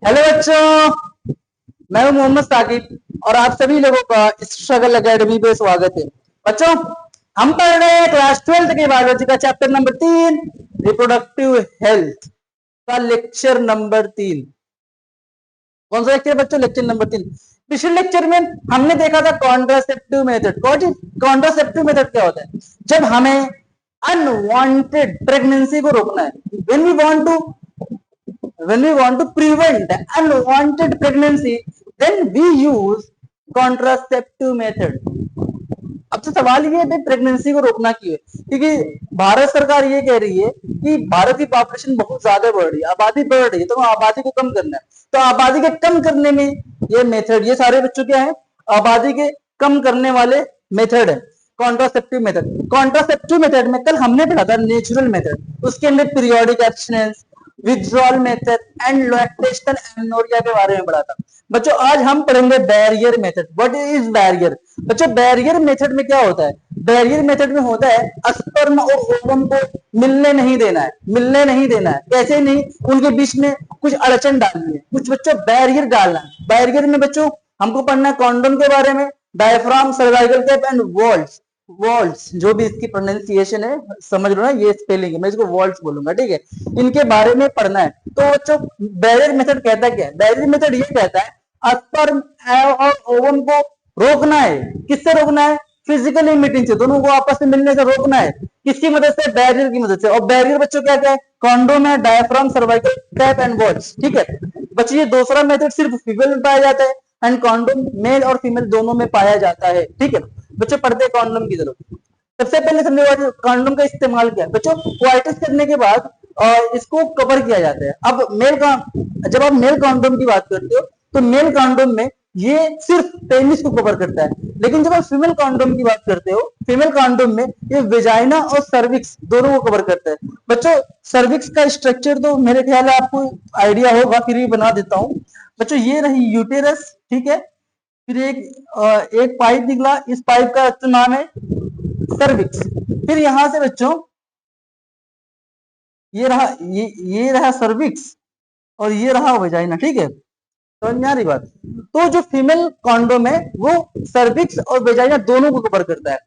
Hello बच्चों, मैं हूं मोहम्मद साकिब और आप सभी लोगों का स्ट्रगल एकेडमी पे स्वागत है। बच्चों, हम पढ़ रहे हैं क्लास 12 की बायोलॉजी का चैप्टर नंबर 3 रिप्रोडक्टिव हेल्थ का लेक्चर नंबर 3। कौन सा लेक्चर बच्चों? Lecture number 3। पिछले लेक्चर में हमने देखा था कॉन्ट्रासेप्टिव मेथड। कॉन्ट्रासेप्टिव मेथड क्या होता है? जब हमें अनवांटेड प्रेगनेंसी को रोकना है, when we want to prevent unwanted pregnancy, then we use contraceptive method. अब तो सवाल ये है प्रेगनेंसी को रोकना क्यों है? क्योंकि भारत सरकार ये कह रही है कि भारत की पॉपुलेशन बहुत ज्यादा बढ़ रही है, आबादी बढ़ रही है, तो आबादी को कम करना है। तो आबादी के कम करने में ये मेथड, ये सारे बच्चों क्या है? आबादी के कम करने वाले मेथड है कॉन्ट्रासेप्टिव मेथड। कॉन्ट्रासेप्टिव मेथड में कल हमने पढ़ा था नेचुरल मेथड, उसके अंदर periodic abstinence, withdrawal method and lactational amenorrhea के बारे में पढ़ा था। बच्चों आज हम पढ़ेंगे barrier method. What is barrier? बच्चों बैरियर मेथड में क्या होता है? बैरियर मेथड में होता है स्पर्म और ओवम को मिलने नहीं देना है, मिलने नहीं देना है। कैसे नहीं? उनके बीच में कुछ अड़चन डालनी है, कुछ बच्चों बैरियर डालना है। बैरियर में बच्चों हमको पढ़ना है कॉन्डोम के बारे में, diaphragm, cervical cap and walls. Walls जो भी इसकी प्रोनाउंसिएशन है समझ लो ना, ये स्पेलिंग है, मैं इसको वॉल्स बोलूंगा, ठीक है? इनके बारे में पढ़ना है। तो बच्चों बैरियर मेथड कहता क्या है? बैरियर मेथड ये कहता है स्पर्म और ओवम को रोकना है। किससे रोकना है? फिजिकली मीटिंग से, दोनों को आपस में मिलने से रोकना है। किसकी मदद से? बैरियर की मदद से। और बैरियर बच्चों क्या क्या है? कॉन्डोम है, diaphragm, cervical cap and walls, ठीक है? बच्चों ये दूसरा मेथड सिर्फ फीमेल में पाया जाता है एंड कॉन्डोम मेल और फीमेल दोनों में पाया जाता है, ठीक है? बच्चों पढ़ते हैं कॉन्डोम की तरफ। सबसे पहले समझो कॉन्डोम का इस्तेमाल क्या है। बच्चों क्वाइटिस करने के बाद इसको कवर किया जाता है। अब मेल का, जब आप मेल कॉन्डोम की बात करते हो तो मेल कॉन्डोम में ये सिर्फ पेनिस को कवर करता है, लेकिन जब आप फीमेल कॉन्डोम की बात करते हो, फीमेल कॉन्डोम में ये वेजाइना और सर्विक्स दोनों को कवर करता है। बच्चों सर्विक्स का स्ट्रक्चर तो मेरे ख्याल है आपको आइडिया होगा, फिर भी बना देता हूं। बच्चों ये रही यूटेरस, ठीक है? फिर एक पाइप निकला, इस पाइप का तो नाम है सर्विक्स। फिर यहां से बच्चों ये रहा सर्विक्स और ये रहा वेजाइना, ठीक है? समझ में आ रही बात? तो जो फीमेल कॉन्डोम है वो सर्विक्स और वेजाइना दोनों को कवर करता है,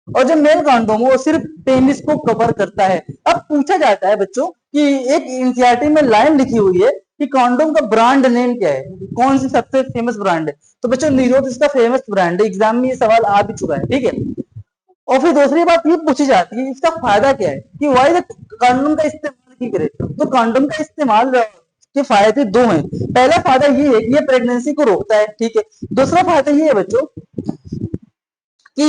और जो मेल कॉन्डोम वो सिर्फ पेनिस को कवर करता है। अब पूछा जाता है बच्चों कि एक एनसीईआरटी में लाइन लिखी हुई है कि कॉन्डोम का ब्रांड नेम क्या है, कौन सी सबसे फेमस ब्रांड है? तो बच्चों निरोध इसका फेमस ब्रांड है, एग्जाम में ये सवाल आ भी चुका है, ठीक है? और फिर दूसरी बात ये पूछी जाती है इसका फायदा क्या है, कि वाई कॉन्डोम का इस्तेमाल क्यों करें? तो कॉन्डोम का इस्तेमाल के फायदे दो हैं। पहला फायदा ये है कि ये प्रेगनेंसी को रोकता है, ठीक है? दूसरा फायदा ये है बच्चों कि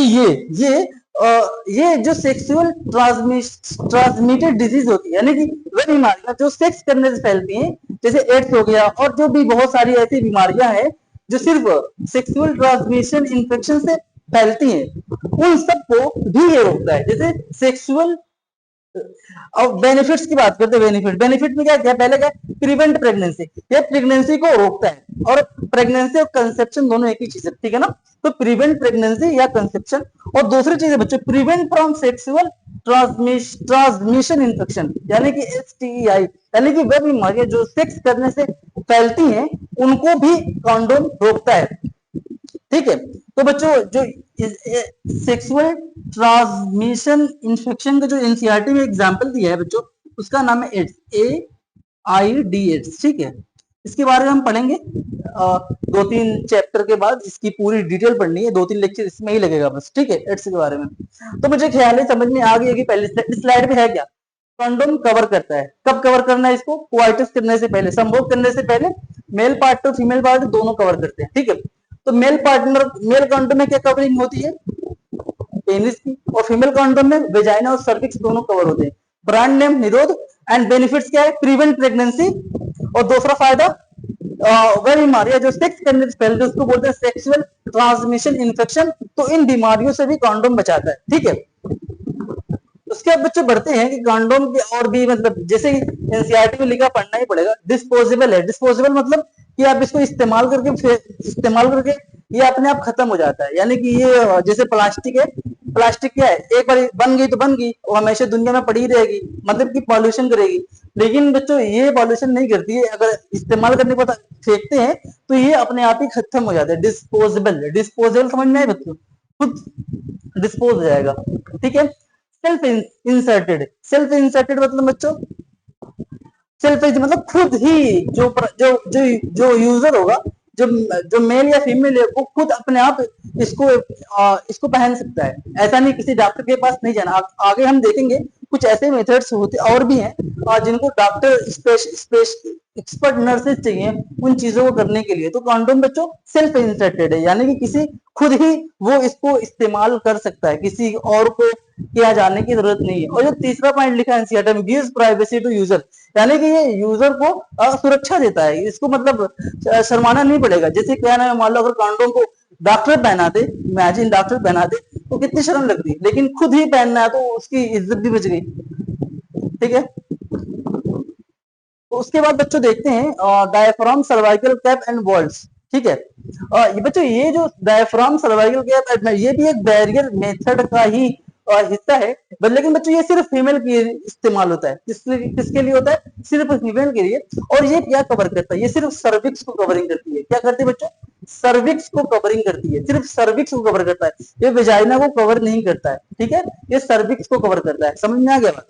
ये जो सेक्सुअल ट्रांसमिटेड डिजीज होती है, यानी कि वे बीमारियां जो सेक्स करने से फैलती हैं, जैसे एड्स हो गया और जो भी बहुत सारी ऐसी बीमारियां हैं जो सिर्फ सेक्सुअल ट्रांसमिशन इन्फेक्शन से फैलती हैं, उन सबको भी ये रोकता है। जैसे सेक्सुअल और बेनिफिट्स की बात करते हैं। बेनिफिट में क्या क्या? पहले क्या? प्रिवेंट प्रेगनेंसी, ये प्रेगनेंसी को रोकता है। और प्रेगनेंसी और कंसेप्शन दोनों एक ही चीज है, ठीक है ना? तो प्रिवेंट प्रेगनेंसी या कंसेप्शन। और दूसरी चीज है बच्चों prevent from sexual transmission infection, यानी कि STI, यानी कि वह बीमारियां जो सेक्स करने से फैलती हैं उनको भी कॉन्डोम रोकता है, ठीक है? तो बच्चों जो सेक्सुअल ट्रांसमिशन इंफेक्शन का जो एनसीईआरटी में एग्जांपल दिया है बच्चों, उसका नाम है एड्स, AIDS, ठीक है? इसके बारे में हम पढ़ेंगे 2-3 चैप्टर के बाद, इसकी पूरी डिटेल पढ़नी है, 2-3 लेक्चर इसमें ही लगेगा बस, ठीक है? एड्स के बारे में तो मुझे ख्याल है समझ में आ गया कि पहले स्लाइड पे है क्या? कंडोम कवर करता है। कब कवर करना है इसको? क्वाइटिस करने से पहले, संभोग करने से पहले मेल पार्ट और फीमेल पार्ट दोनों कवर करते हैं, ठीक है? तो मेल कंडोम में क्या कवरिंग होती है? पेनिस की। और फीमेल कंडोम में वेजाइना और सर्विक्स दोनों कवर होते हैं। ब्रांड नेम निरोध। एंड बेनिफिट्स क्या है? Prevent pregnancy. और दूसरा फायदा वह बीमारियां जो सेक्स करने से पहले, उसको बोलते हैं सेक्सुअल ट्रांसमिशन इन्फेक्शन, तो इन बीमारियों से भी कंडोम बचाता है, ठीक है? उसके बाद बच्चे बढ़ते हैं कि कंडोम के और भी, मतलब जैसे एनसीईआरटी में लिखा पढ़ना ही पड़ेगा, डिस्पोजेबल है। डिस्पोजेबल मतलब कि आप इसको इस्तेमाल करके ये अपने आप खत्म हो जाता है, यानी कि ये जैसे प्लास्टिक है, प्लास्टिक क्या है, एक बार बन गई तो बन गई, वो हमेशा दुनिया में पड़ी रहेगी, मतलब कि पॉल्यूशन करेगी। लेकिन बच्चों ये पॉल्यूशन नहीं करती है, अगर इस्तेमाल करने के बाद फेंकते हैं तो ये अपने आप ही खत्म हो जाता है। डिस्पोजेबल, डिस्पोजेबल समझ में आए बच्चों, खुद डिस्पोज हो जाएगा, ठीक है। सेल्फ इंसर्टेड, सेल्फ इंसर्टेड मतलब बच्चों, सेल्फ मतलब खुद ही जो यूजर होगा, जो जो मेल या फीमेल है, वो खुद अपने आप इसको पहन सकता है। ऐसा नहीं किसी डॉक्टर के पास नहीं जाना। आगे हम देखेंगे कुछ ऐसे मेथड्स होते और भी हैं जिनको डॉक्टर एक्सपर्ट नर्सेज चाहिए उन चीजों को करने के लिए। तो कॉन्डोम बच्चों सेल्फ इंसर्टेड है, यानी कि किसी खुद ही वो इसको इस्तेमाल कर सकता है, किसी और को किया जाने की जरूरत नहीं है। और जो तीसरा पॉइंट लिखा है एनसीईआरटी में, गिव्स प्राइवेसी टू यूजर, यानी कि ये यूजर को सुरक्षा देता है, इसको मतलब शर्माना नहीं पड़ेगा। जैसे क्या ना, मान लो अगर कॉन्डोम को डॉक्टर पहना दे, इमेजिन डॉक्टर पहना दे तो कितनी शर्म लगती है, लेकिन खुद ही पहनना है तो उसकी इज्जत भी बच गई, ठीक है। तो उसके बाद बच्चों देखते हैं diaphragm, cervical cap and walls, ठीक है। ये बच्चों ये जो डायफ्राम, सर्वाइकल कैप, ये भी एक बैरियर मेथड का ही हिस्सा है, लेकिन बच्चों ये सिर्फ फीमेल के इस्तेमाल होता है। किसके लिए होता है? सिर्फ फीमेल के लिए। और ये क्या कवर करता है? ये सिर्फ सर्विक्स को कवरिंग करती है। क्या करती है बच्चों? सर्विक्स को कवरिंग करती है, सिर्फ सर्विक्स को कवर करता है, ये वेजाइना को कवर नहीं करता है, ठीक है। ये सर्विक्स को कवर करता है, समझ में आ गया बात?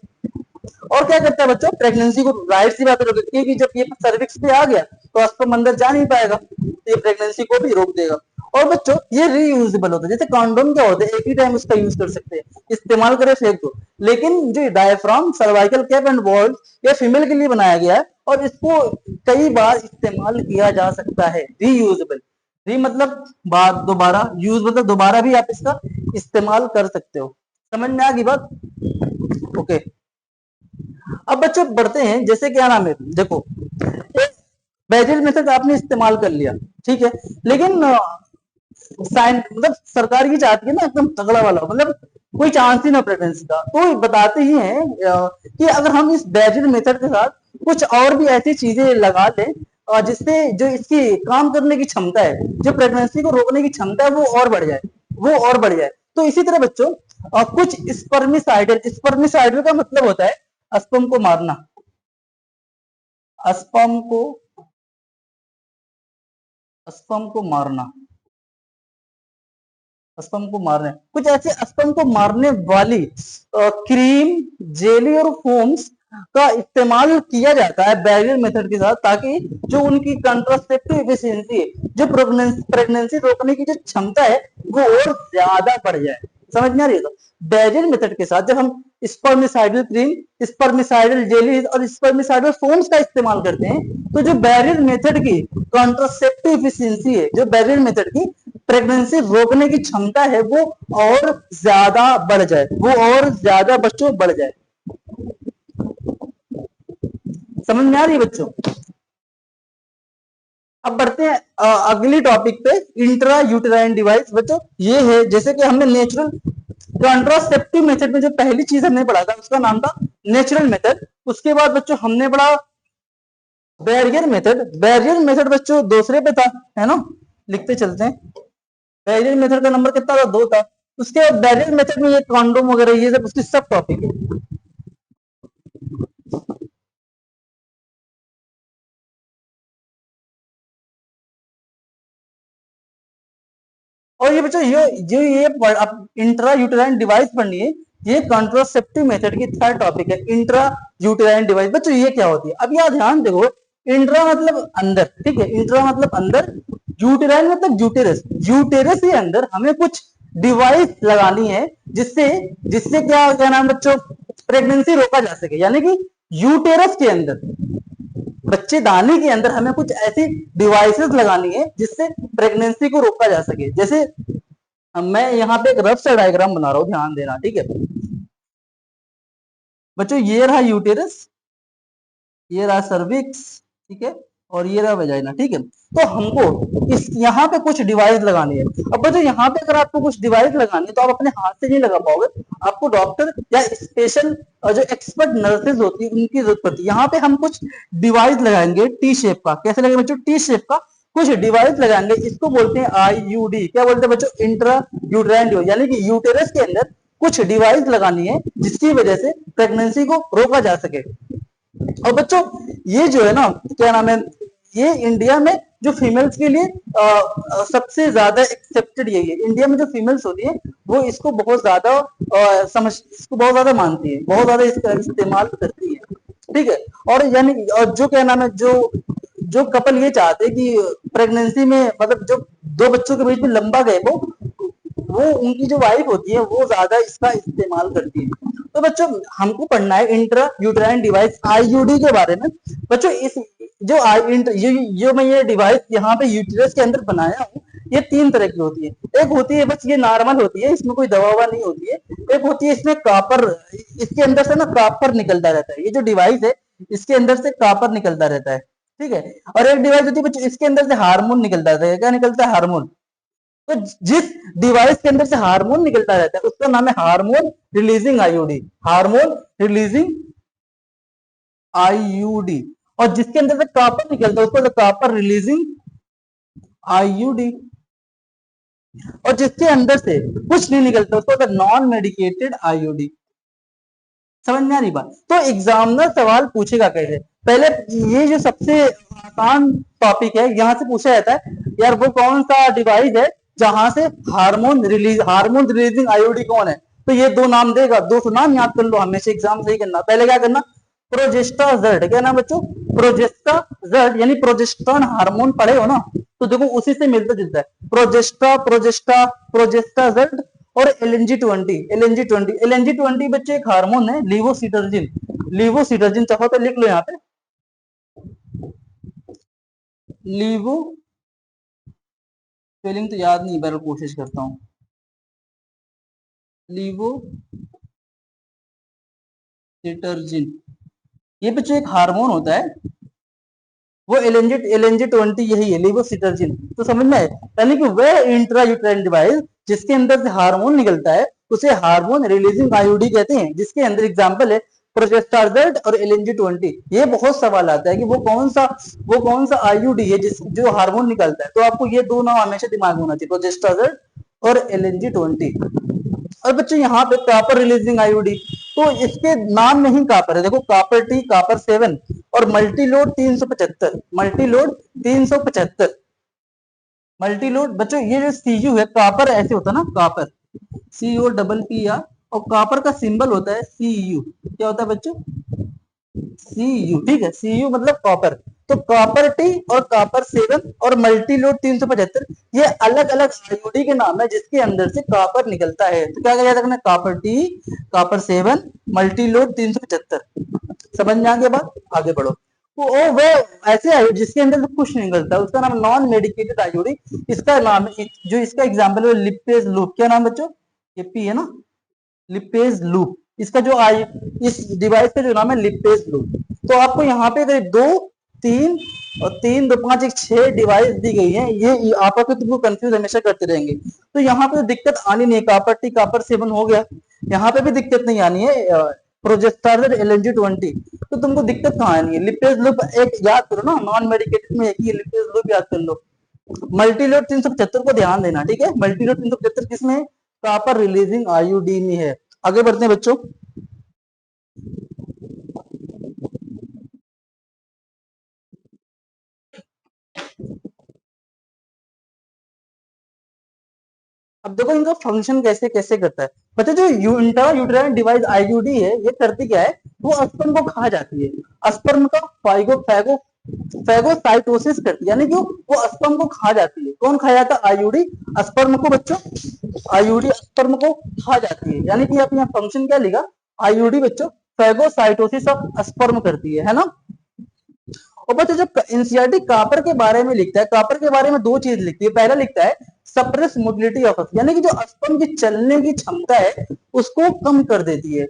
और क्या करता है बच्चों? प्रेगनेंसी को, जाहिर सी बात है कि जब ये सर्विक्स पे आ गया तो स्पर्म अंदर जा नहीं पाएगा, तो ये प्रेगनेंसी को भी रोक देगा। और बच्चों ये रीयूजेबल होता है, जैसे कॉन्डोम क्या होता है, एक ही टाइम उसका यूज कर सकते हैं, इस्तेमाल करे फेंक दो। लेकिन जो diaphragm, cervical cap and valve, ये फीमेल के लिए बनाया गया है और इसको कई बार इस्तेमाल किया जा सकता है। रीयूजेबल, री मतलब बार, दोबारा, यूज मतलब दोबारा भी आप इसका इस्तेमाल कर सकते हो। समझ में आ गई बात? ओके। अब बच्चों बढ़ते हैं, जैसे क्या नाम है, देखो बैजिल मेथड आपने इस्तेमाल कर लिया, ठीक है, लेकिन साइंस मतलब सरकार की चाहती है ना एकदम तगड़ा वाला, मतलब कोई चांस ही ना प्रेगनेंसी का, तो बताते ही हैं कि अगर हम इस बैजिल मेथड के साथ कुछ और भी ऐसी चीजें लगा लें जिससे जो इसकी काम करने की क्षमता है, जो प्रेगनेंसी को रोकने की क्षमता है, वो और बढ़ जाए, वो और बढ़ जाए। तो इसी तरह बच्चों कुछ स्पर्मिसाइडल, स्पर्मिसाइडल का मतलब होता है स्पर्म को मारना, स्पर्म को, स्पर्म को मारना, स्पर्म को मारने, कुछ ऐसे स्पर्म को मारने वाली क्रीम, जेली और फोम्स का इस्तेमाल किया जाता है बैरियर मेथड के साथ, ताकि जो उनकी कंट्रासेप्टिव एफिशिएंसी है, जो प्रेगनेंसी रोकने की जो क्षमता है, वो और ज्यादा बढ़ जाए। समझ में आ रही है? तो बैरियर मेथड के साथ जब हम स्पर्मिसाइडल क्रीम, स्पर्मिसाइडल जेली और स्पर्मिसाइडल फोम्स का इस्तेमाल करते हैं, तो जो बैरियर मेथड की कॉन्ट्रासेप्टिव एफिशिएंसी है, जो बैरियर मेथड की प्रेगनेंसी रोकने की क्षमता है, वो और ज्यादा बढ़ जाए, वो और ज्यादा बच्चों बढ़ जाए। समझ में आ रही है बच्चों? अब बढ़ते हैं अगली टॉपिक पे, इंट्रा यूटेराइन डिवाइस। बच्चों ये है, जैसे कि हमने नेचुरल कॉन्ट्रासेप्टिव मेथड में जो पहली चीज हमने पढ़ा था उसका नाम था नेचुरल मेथड। उसके बाद बच्चों हमने पढ़ा बैरियर मेथड। बैरियर मेथड बच्चों दूसरे पे था, है ना, लिखते चलते हैं। बैरियर मेथड का नंबर कितना था? 2 था। उसके बाद बैरियर मेथड में ये कॉन्डोम वगैरह ये सब उसकी सब टॉपिक है। और ये बच्चों ये इंट्रा यूटेराइन डिवाइस पढ़नी है, ये कॉन्ट्रासेप्टिव मेथड की थर्ड टॉपिक है, इंट्रा यूटेराइन डिवाइस। बच्चों ये क्या होती है? अब यहाँ ध्यान देखो, इंट्रा मतलब अंदर, ठीक है, इंट्रा मतलब अंदर, यूटेराइन मतलब यूटेरस, यूटेरस के अंदर हमें कुछ डिवाइस लगानी है जिससे जिससे क्या नाम बच्चों, प्रेगनेंसी रोका जा सके। यानी कि यूटेरस के अंदर, बच्चेदानी के अंदर हमें कुछ ऐसी डिवाइसेस लगानी है जिससे प्रेगनेंसी को रोका जा सके। जैसे मैं यहाँ पे एक रफ सा डायग्राम बना रहा हूँ, ध्यान देना, ठीक है बच्चों। ये रहा यूटेरस, ये रहा सर्विक्स, ठीक है, और ये रहा वेजाइना, ठीक है। तो हमको इस यहाँ पे कुछ डिवाइस लगानी है। अब बच्चों यहाँ पे अगर आपको कुछ डिवाइस लगानी है तो आप अपने हाथ से नहीं लगा पाओगे, आपको डॉक्टर या स्पेशल जो एक्सपर्ट नर्सेज होती है उनकी जरूरत पड़ती है। यहाँ पे हम कुछ डिवाइस लगाएंगे टी शेप का। कैसे लगेगा बच्चों? टी शेप का कुछ डिवाइस लगाएंगे, इसको बोलते हैं आईयूडी। क्या बोलते हैं बच्चों? Intra uterine device. यानी कि यूटेरस के अंदर कुछ डिवाइस लगानी है जिसकी वजह से प्रेगनेंसी को रोका जा सके। और बच्चों ये जो है ना, क्या नाम है, ये इंडिया में जो फीमेल्स के लिए सबसे ज्यादा एक्सेप्टेड यही है। इंडिया में जो फीमेल्स होती है वो इसको बहुत ज्यादा इसको बहुत ज्यादा मानती है, बहुत ज्यादा इसका इस्तेमाल करती है, ठीक है। और यानी और जो क्या नाम है, जो जो कपल ये चाहते हैं कि प्रेगनेंसी में मतलब जो दो बच्चों के बीच में लंबा गैप हो, वो उनकी जो वाइफ होती है वो ज्यादा इसका इस्तेमाल करती है। तो बच्चों हमको पढ़ना है इंट्रा यूटेराइन डिवाइस आईयूडी के बारे में। बच्चों इस जो जो मैं ये डिवाइस यहाँ पे यूटेरस के अंदर बनाया हूँ, ये तीन तरह की होती है। एक होती है बस ये नॉर्मल होती है, इसमें कोई दवा ववा नहीं होती है। एक होती है इसमें कॉपर, इसके अंदर से ना कॉपर निकलता रहता है। ये जो डिवाइस है इसके अंदर से कॉपर निकलता रहता है, ठीक है। और एक डिवाइस होती है बच्चों इसके अंदर से हार्मोन निकलता रहता है। क्या निकलता है? हार्मोन। तो जिस डिवाइस के अंदर से हार्मोन निकलता रहता है उसका नाम है hormone releasing IUD, hormone releasing IUD. और जिसके अंदर से कॉपर निकलता है उसको कॉपर रिलीजिंग आईयूडी। और जिसके अंदर से कुछ नहीं निकलता उसको नॉन मेडिकेटेड आईयूडी। समझ में आ रही बात? तो एग्जामिनर सवाल पूछेगा कैसे? पहले ये जो सबसे आसान टॉपिक है यहां से पूछा जाता है यार वो कौन सा डिवाइस है जहां से हार्मोन रिलीजिंग आईओडी कौन है? तो ये दो नाम देगा, दो नाम याद कर लो, हमेशा एग्जाम सही करना। पहले क्या करना? प्रोजेस्टाजर्ड। क्या नाम बच्चों? प्रोजेस्टाजर्ड, यानी प्रोजेस्ट्रॉन हार्मोन पढ़े हो ना, तो देखो उसी से मिलता जुलता है। प्रोजेस्टाजर्ड। और एलएनजी 20 बच्चे एक हार्मोन है लीवोसिटर्जिन चाहो तो लिख लो यहाँ पे, लीवो स्पेलिंग तो याद नहीं, पर कोशिश करता हूँ। लीवोसिटर्जिन ये बच्चों एक हार्मोन होता है, वो एलएनजी 20 यही है, लीवोसिटर्जिन। तो समझ में आए? यानी कि वह इंट्रायूटेराइन डिवाइस जिसके अंदर से हार्मोन निकलता है उसे हार्मोन रिलीजिंग आईयूडी कहते हैं, जिसके अंदर एग्जांपल है प्रोजेस्टाजर्ड और एलएनजी 20। ये बहुत सवाल आता है कि वो कौन सा आईयूडी है जो हार्मोन निकलता है। तो आपको ये दो नाम हमेशा दिमाग में होना चाहिए, प्रोजेस्टाजर्ड और एलएनजी 20। और बच्चों यहाँ पे कॉपर रिलीजिंग आईयूडी, तो इसके नाम में ही कॉपर है। देखो कॉपर टी, कॉपर 7 और मल्टीलोड 375, मल्टीलोड 375। मल्टीलोड बच्चों ये जो सीयू है, कॉपर ऐसे होता है ना, कॉपर COPPR, और कॉपर का सिंबल होता है CU। क्या होता है बच्चों? CU, ठीक है। CU मतलब कॉपर। तो कॉपर टी और कॉपर 7 और मल्टीलोड 375 ये अलग अलग आईयूडी के नाम है जिसके अंदर से कॉपर निकलता है। तो क्या याद रखना? Copper T, copper 7, Multiload 375। समझ में आ गया बात? आगे बढ़ो। तो वो ऐसे आईयूडी जिसके अंदर से कुछ निकलता है उसका नाम नॉन मेडिकेटेड आईयूडी। इसका नाम जो इसका एग्जाम्पल है लिपेज लूप। क्या नाम बच्चों? ये पी है ना, लिपेज लूप। इसका जो इस डिवाइस का जो नाम है लिपेज लूप। तो आपको यहाँ पे करीब 2, 3 और 3, 2, 5, 1, 6 डिवाइस दी गई है। ये आप तुमको कंफ्यूज हमेशा करते रहेंगे। तो यहाँ पे तो दिक्कत आनी नहीं है, कॉपर टी, कॉपर 7 हो गया, यहाँ पे भी दिक्कत नहीं आनी है। प्रोजेस्टाजर्ड एलएनजी 20, तो तुमको दिक्कत कहाँ आनी है? लिपेज लूप एक याद करो ना, नॉन मेडिकेटेड में एक ही लिपेज लूप याद कर लो। मल्टीलोड 375 को ध्यान देना, ठीक है। मल्टीलोड 375 किसमें है? कॉपर रिलीजिंग आईयूडी में है। आगे बढ़ते हैं बच्चों। अब देखो इनका फंक्शन कैसे कैसे करता है। बच्चों जो इंट्रा यूटेराइन डिवाइस आईयूडी है ये करती क्या है? वो स्पर्म को खा जाती है। स्पर्म का फैगोसाइटोसिस करती है, यानी कि वो स्पर्म को खा जाती है। कौन खा जाता है? आईयूडी स्पर्म को। बच्चों आईयूडी स्पर्म को खा जाती है, यानी कि आप यहाँ फंक्शन क्या लिखा? आईयूडी बच्चों फैगोसाइटोसिस ऑफ स्पर्म करती है ना। और बच्चों जब एनसीईआरटी कॉपर के बारे में लिखता है, कॉपर के बारे में दो चीज लिखती है। पहला लिखता है सप्रेस मोटिलिटी ऑफ, यानी कि जो स्पर्म की चलने की क्षमता है उसको कम कर देती है।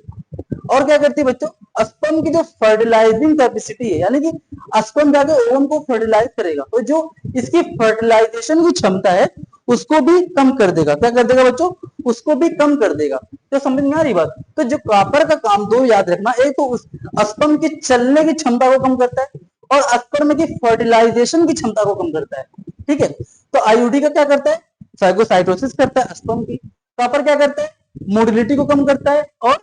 और क्या करती है बच्चों? स्पर्म की जो फर्टिलाइजिंग कैपेसिटी है, यानी कि स्पर्म जाके ओवम को फर्टिलाइज करेगा, तो जो इसकी फर्टिलाइजेशन की क्षमता है उसको भी कम कर देगा। क्या कर देगा बच्चों? उसको भी कम कर देगा। तो समझ में आ रही बात? तो जो कॉपर का काम दो याद रखना, एक तो उस स्पर्म की चलने की क्षमता को कम करता है और स्पर्म की फर्टिलाइजेशन की क्षमता को कम करता है, ठीक है। तो आईयूडी का क्या करता है? फैगोसाइटोसिस करता है स्पर्म की। कॉपर क्या करता है? मोटिलिटी को कम करता है और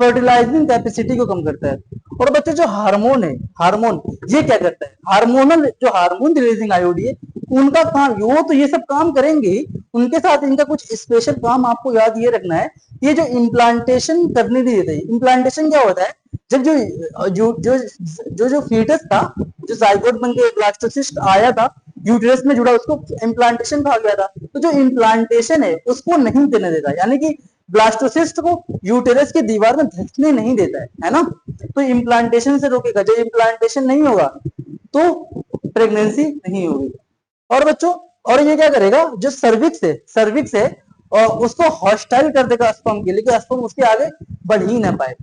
फर्टिलाइजिंग कैपेसिटी को कम करता है। और बच्चे जो हार्मोन है, हार्मोन ये क्या करता है, हार्मोनल जो हार्मोन रिलीजिंग आईओडी है उनका काम, वो तो ये सब काम करेंगे ही, उनके साथ इनका कुछ स्पेशल काम आपको याद ये रखना है, ये जो इम्प्लांटेशन करने नहीं देते। इम्प्लांटेशन क्या होता है, जब जो जो जो जो, जो फीटस था, जो जाइगोट बन के ब्लास्टोसिस्ट आया था, यूटेरस में जुड़ा, उसको इम्प्लांटेशन कहा गया था। तो जो इम्प्लांटेशन है उसको नहीं देने देता, यानी कि ब्लास्टोसिस्ट को यूटेरस की दीवार में धंसने नहीं देता है ना। तो इम्प्लांटेशन से रोकेगा, जब इम्प्लांटेशन नहीं होगा तो प्रेगनेंसी नहीं होगी। और बच्चों, और ये क्या करेगा, जो सर्विक्स है और उसको हॉस्टाइल कर देगा स्पर्म के लिए, कि स्पर्म उसके आगे बढ़ ही ना पाए।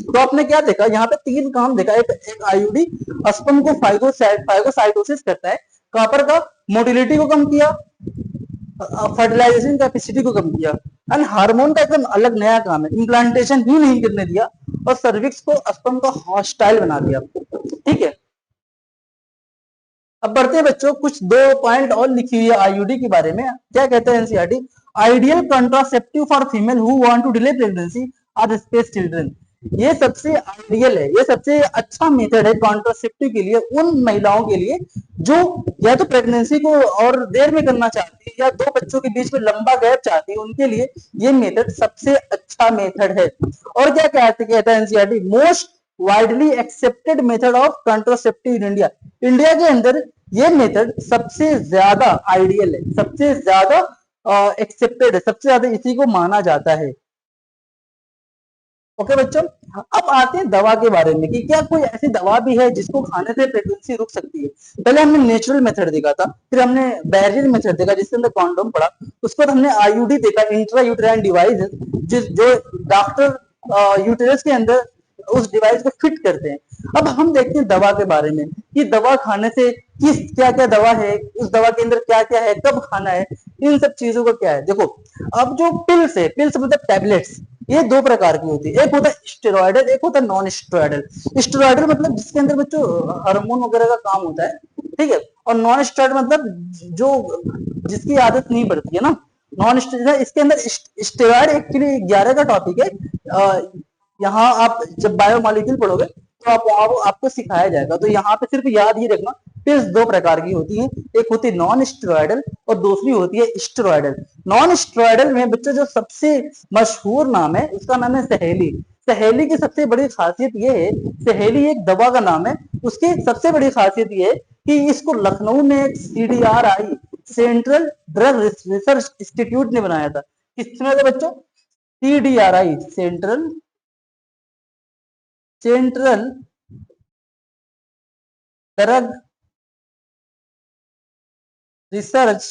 तो आपने क्या देखा, यहाँ पे 3 काम देखा। एक आईयूडी स्पर्म को फाइगोसाइटोसिस करता है, कॉपर का मोटिलिटी को कम किया, फर्टिलाइजेशन कैपेसिटी को कम किया, एंड हार्मोन का एकदम अलग नया काम है, इम्प्लांटेशन ही नहीं करने दिया और सर्विक्स को स्पर्म का हॉस्टाइल बना दिया। ठीक है, अब बढ़ते हैं बच्चों, कुछ 2 पॉइंट और लिखी हुई है आईयूडी के बारे में। क्या कहते हैं NCERT, ideal contraceptive for female who want to delay pregnancy or space children. ये सबसे आइडियल है, ये सबसे अच्छा मेथड है कॉन्ट्रासेप्टिव के लिए, उन महिलाओं के लिए जो या तो प्रेगनेंसी को और देर में करना चाहती है या 2 बच्चों के बीच में लंबा गैप चाहती है, उनके लिए ये मेथड सबसे अच्छा मेथड है। और क्या कहता है NCERT, most widely accepted method of contraceptive in India. India के अंदर ये मेथड सबसे ज्यादा आइडियल है, सबसे ज्यादा एक्सेप्टेड है, सबसे ज्यादा इसी को माना जाता है। ओके बच्चों, अब आते हैं दवा के बारे में कि क्या कोई ऐसी दवा भी है जिसको खाने से प्रेगनेंसी रुक सकती है। पहले हमने नेचुरल मेथड देखा था, फिर हमने बैरियर मेथड देखा जिसके अंदर कॉन्डोम पड़ा, उसके बाद हमने आईयूडी देखा, इंट्रा यूटेराइन डिवाइस, जो डॉक्टर यूटेरस के अंदर उस डिवाइस को फिट करते हैं। अब हम देखते हैं दवा के बारे में कि दवा खाने से किस क्या क्या दवा है, उस दवा के अंदर क्या क्या है, कब खाना है, इन सब चीजों का क्या है। देखो, अब जो पिल्स है, पिल्स मतलब टैबलेट्स, ये 2 प्रकार की होती है, एक होता है स्टेरॉयडल, एक होता है नॉन स्टेरॉयडल। स्टेरॉयडल मतलब जिसके अंदर बच्चों हार्मोन वगैरह का काम होता है, ठीक है, और नॉन स्टेरॉयडल मतलब जो जिसकी आदत नहीं पड़ती है ना, नॉन स्टेरॉयडल। इसके अंदर स्टेरॉयड एक्चुअली 11 का टॉपिक है, यहाँ आप जब बायोमॉलिक्यूल पढ़ोगे तो आपको सिखाया जाएगा, तो यहाँ पे सिर्फ याद ही रखना, पिल्स 2 प्रकार की होती हैं, एक होती है नॉन स्टेरॉयडल और दूसरी होती है स्टेरॉयडल। नॉन स्टेरॉयडल में बच्चों जो सबसे मशहूर नाम है उसका नाम है सहेली। सहेली की सबसे बड़ी खासियत ये है, सहेली एक दवा का नाम है, उसकी सबसे बड़ी खासियत ये है कि इसको लखनऊ में एक CDRI, central drug research institute ने बनाया था। किसने था बच्चों, CDRI, central drug research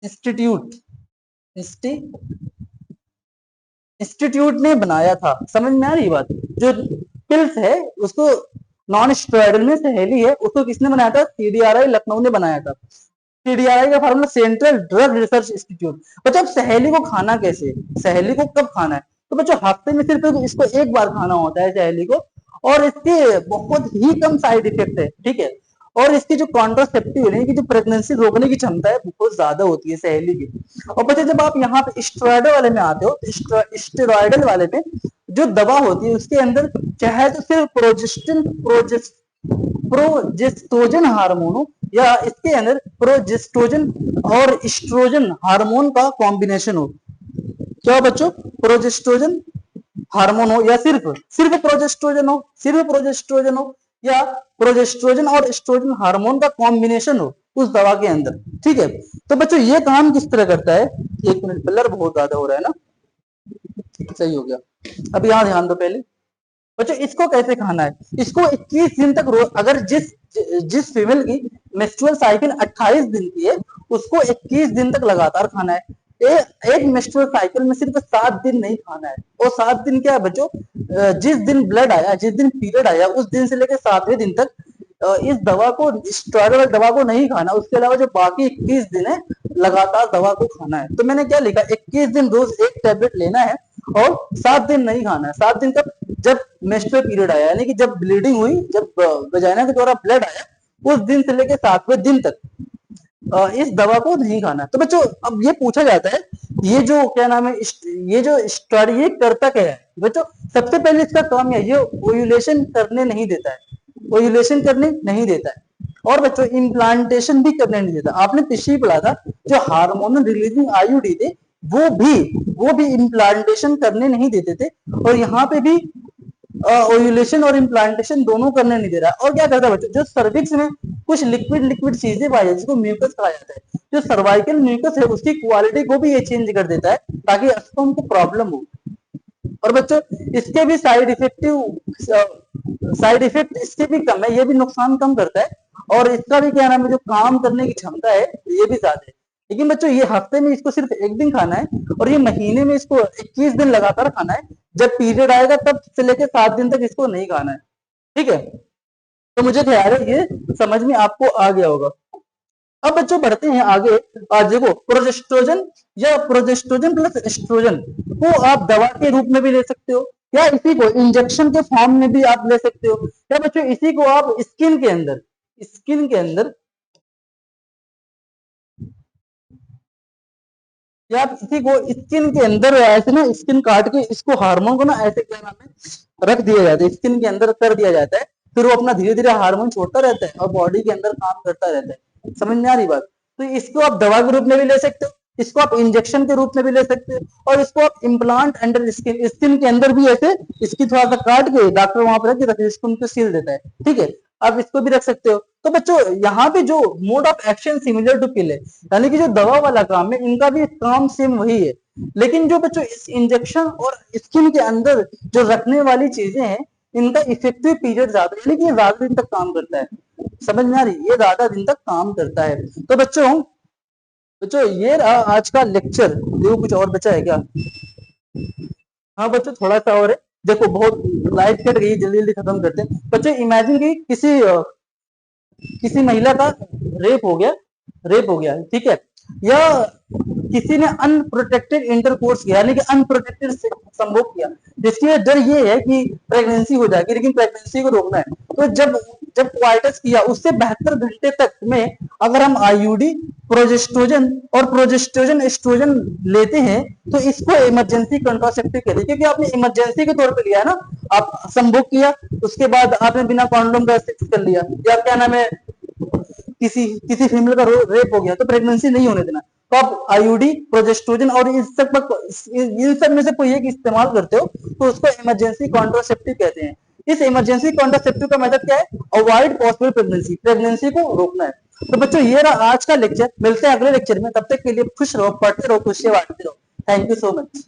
institute institute ने बनाया था। समझ में आ रही बात, जो पिल्स है उसको नॉन स्टेरॉयडल में सहेली है, उसको किसने बनाया था, CDRI लखनऊ ने बनाया था। CDRI का formula central drug research institute. बच्चों सहेली को खाना कैसे, सहेली को कब खाना है, तो बच्चों हफ्ते में सिर्फ इसको 1 बार खाना होता है सहेली को, और इसके बहुत ही कम साइड इफेक्ट है, ठीक है। और इसकी जो कॉन्ट्रासेप्टिव है, जो प्रेगनेंसी रोकने की क्षमता है बहुत ज्यादा होती है सहेली की। और बच्चे जब आप यहाँ पे स्टेरॉयडल वाले में आते हो, तो स्टेरॉयडल वाले में जो दवा होती है उसके अंदर चाहे तो सिर्फ प्रोजेस्टोजन हार्मोन हो, या इसके अंदर प्रोजेस्टोजन और एस्ट्रोजन हार्मोन का कॉम्बिनेशन हो। क्या बच्चों, प्रोजेस्टोजन हार्मोन हो, या सिर्फ प्रोजेस्ट्रोजन हो, या प्रोजेस्ट्रोजन और एस्ट्रोजन हार्मोन का कॉम्बिनेशन हो उस दवा के अंदर, ठीक है। तो बच्चों ये काम किस तरह करता है, 1 मिनट, ब्लर बहुत ज्यादा हो रहा है ना, सही हो गया। अब यहाँ ध्यान दो पहले बच्चों, इसको कैसे खाना है, इसको 21 दिन तक रोज, अगर जिस फीमेल की मेंस्ट्रुअल साइकिल 28 दिन की है उसको 21 दिन तक लगातार खाना है। एक मेंस्ट्रुअल साइकिल में सिर्फ 7 दिन नहीं खाना है, और 7 दिन क्या है बच्चों, जिस दिन ब्लड आया, जिस दिन पीरियड आया, उस दिन से लेकर 7वें दिन तक इस दवा को, स्टेरॉयड दवा को नहीं खाना। उसके अलावा जो बाकी 21 दिन है लगातार दवा को खाना है। तो मैंने क्या लिखा, 21 दिन रोज 1 टैबलेट लेना है और 7 दिन नहीं खाना है। 7 दिन तक जब मेंस्ट्रुअल पीरियड आया, यानी कि जब ब्लीडिंग हुई, जब वजाइना के द्वारा ब्लड आया, उस दिन से लेकर 7वें दिन तक इस दवा को नहीं खाना। तो बच्चों अब ये पूछा जाता है, ये जो क्या नाम है, ये जो स्टडी ये करता क्या है बच्चों? सबसे पहले इसका काम है, ये ओव्यूलेशन करने नहीं देता है, ओव्यूलेशन करने नहीं देता है, और बच्चों इम्प्लांटेशन भी करने नहीं देता। आपने पिछली पढ़ा था, जो हार्मोनल रिलीजिंग आईयूडी थे वो भी इम्प्लांटेशन करने नहीं देते थे, और यहाँ पे भी ओव्यूलेशन और इम्प्लांटेशन दोनों करने नहीं दे रहा। और क्या करता है बच्चों, जो सर्विक्स में कुछ लिक्विड लिक्विड चीजें पाई जाती है जिसको म्यूकस कहा जाता है, जो सर्वाइकल म्यूकस है उसकी क्वालिटी को भी ये चेंज कर देता है ताकि स्पर्म को प्रॉब्लम हो। और बच्चों इसके भी साइड इफेक्ट इसके भी कम है, ये भी नुकसान कम करता है, और इसका भी क्या नाम है, जो काम करने की क्षमता है ये भी ज्यादा है। लेकिन बच्चों ये हफ्ते में इसको सिर्फ एक दिन खाना है, और ये महीने में इसको 21 दिन लगातार खाना है। जब पीरियड आएगा तब से लेकर 7 दिन तक इसको नहीं खाना है, ठीक है। तो मुझे ख्याल है ये समझ में आपको आ गया होगा। अब बच्चों बढ़ते हैं आगे। आज देखो, प्रोजेस्ट्रोजन या प्रोजेस्ट्रोजन प्लस एस्ट्रोजन को आप दवा के रूप में भी ले सकते हो, या इसी को इंजेक्शन के फॉर्म में भी आप ले सकते हो, या बच्चों इसी को आप स्किन के अंदर या आप इसी को स्किन के अंदर ऐसे ना, स्किन काट के इसको हार्मोन को ना ऐसे क्या नाम है रख दिया जाता है, स्किन के अंदर कर दिया जाता है, फिर वो अपना धीरे धीरे हार्मोन छोड़ता रहता है और बॉडी के अंदर काम करता रहता है। समझ में आ रही बात? तो इसको आप दवा के रूप में भी ले सकते हो, इसको आप इंजेक्शन के रूप में भी ले सकते हो, और इसको आप इम्प्लांट अंडर स्किन के अंदर भी ऐसे इसकी थोड़ा सा काट के डॉक्टर वहां पर रख के स्किन को सील देता है, ठीक है। आप इसको भी रख सकते हो। तो बच्चों यहाँ पे जो mode of action similar to pill है, यानी कि जो दवा वाला काम है इनका भी काम सेम वही है, लेकिन जो बच्चों इस इंजेक्शन और स्किन के अंदर जो रखने वाली चीजें हैं इनका इफेक्टिव पीरियड ज्यादा है, यानी कि ये ज्यादा दिन तक काम करता है। समझ में आ रही? ये ज्यादा दिन तक काम करता है। तो बच्चों बच्चों ये रहा आज का लेक्चर। देखो कुछ और बचा है क्या? हाँ बच्चों थोड़ा सा और है। देखो बहुत लाइट कट गई, जल्दी जल्दी खत्म करते हैं। बच्चों इमेजिन की किसी महिला का रेप हो गया, ठीक है, या किसी ने अनप्रोटेक्टेड इंटरकोर्स किया, यानी कि अनप्रोटेक्टेड से संभोग किया, जिसकी डर ये है कि प्रेगनेंसी हो जाएगी, लेकिन प्रेगनेंसी को रोकना है। तो जब जब क्वाइटस किया उससे 72 घंटे तक में अगर हम आईयूडी, प्रोजेस्ट्रोजन और प्रोजेस्ट्रोजन एस्ट्रोजन लेते हैं तो इसको इमरजेंसी कंट्रासेप्टिव कहते हैं, क्योंकि आपने इमरजेंसी के तौर पे लिया है ना। आप संभोग किया, उसके बाद आपने बिना कॉन्डोम का सेक्स कर लिया, या क्या नाम है, किसी किसी फीमेल का रेप हो गया, तो प्रेगनेंसी नहीं होने देना। तो आप आईयूडी, प्रोजेस्ट्रोजन और इन सब में से कोई एक इस्तेमाल करते हो तो उसको इमरजेंसी कॉन्ट्रासेप्टिव कहते हैं। इस इमरजेंसी कॉन्ट्रासेप्टिव का मेथड क्या है? अवॉइड पॉसिबल प्रेगनेंसी, प्रेगनेंसी को रोकना है। तो बच्चों ये रहा आज का लेक्चर। मिलते हैं अगले लेक्चर में, तब तक के लिए खुश रहो, पढ़ते रहो, खुशियां बांटते रहो। Thank you so much.